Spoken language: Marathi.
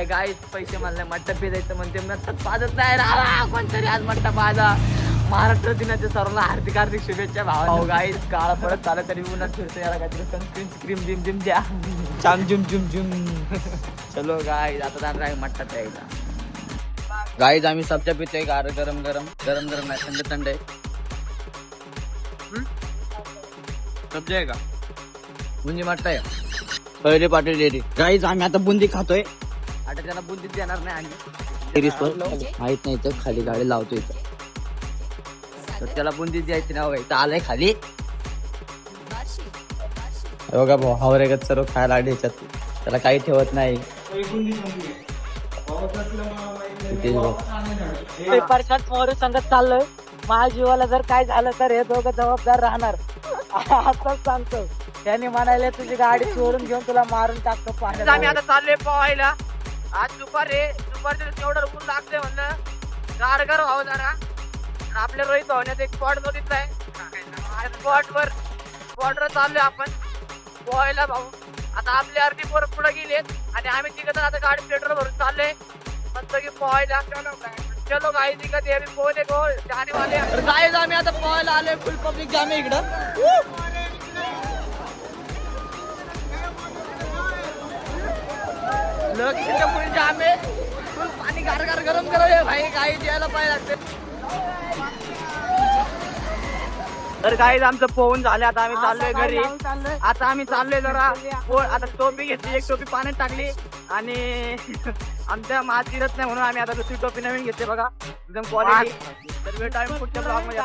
गाईस पैसे मला मट्टा पिजायचं म्हणते नंतर पाजत नाही राहा कोणतरी आज मट्टा पाजा. महाराष्ट्र दिनाच्या सर्वांना हार्दिक हार्दिक शुभेच्छा भावा. गाईस काळा परत चालत तरी उन्हात फिरतो याला काहीतरी सनस्क्रीन क्रीम जिम जिम द्या चाम जुम जुम जुम. चलो गाईस आता जाणार आहे मट्टा प्यायला. गाईस आम्ही सबच्या पितोय गरम गरम गरम गरम गरम नाही थंड थंड आहे. सब्जी आहे का बुंदी मट्टा आहे पहिले पाटील डेअरी. गाईज आम्ही आता बुंदी खातोय. आता त्याला बुंदी देणार नाही आणि माहित नाही तर खाली गाडी लावतो इथं तर त्याला बुंदी द्यायची नाव आहे. आलंय खाली बघा भाऊ हावरेगत सर्व खायला आले ह्याच्यात त्याला काही ठेवत नाही. प्रकाश मोरे संगत चाललोय. माझ्या जीवाला जर काय झालं तर हे दोघं जबाबदार राहणार असंच सांगतो. त्यांनी म्हणाले तुझी गाडी चोरून घेऊन तुला मारून टाकतो पाण्यात. आम्ही आता चाललोय पोहायला. आज दुपारच्या एवढं ऊन लागते म्हणलं गारगार व्हावं जरा. आपल्या रोहित भावण्यात एक स्पॉट बघितलाय स्पॉटवर चाललोय आपण पोहायला भाऊ. आता आपली अर्धी पोरं पुढे गेलेत आणि आम्ही तिघं आता गाडी पेट्रोल भरून चाललोय मस्त की पोहायला. चलो गाई तिघं ते पोहले गो जाने वाले. गाईज आम्ही आता पोहायला आलोय. फुल पब्लिक जाम इकडं. जाम आहे फुल पाणी गार गार गरम गरम आहे भाई. गाई द्यायला पाहिजे लागते. तर गाईज आमचं पोहून झालं. आता आम्ही चाललोय घरी. आता आम्ही चाललोय जरा आता टोपी घेतली. एक टोपी पाण्यात टाकली आणि आमच्या मात फिरत नाही म्हणून आम्ही आता दुसरी टोपी नवीन घेतली बघा एकदम क्वालिटी. तर भेटू आम्ही पुढच्या ब्लॉग मध्ये.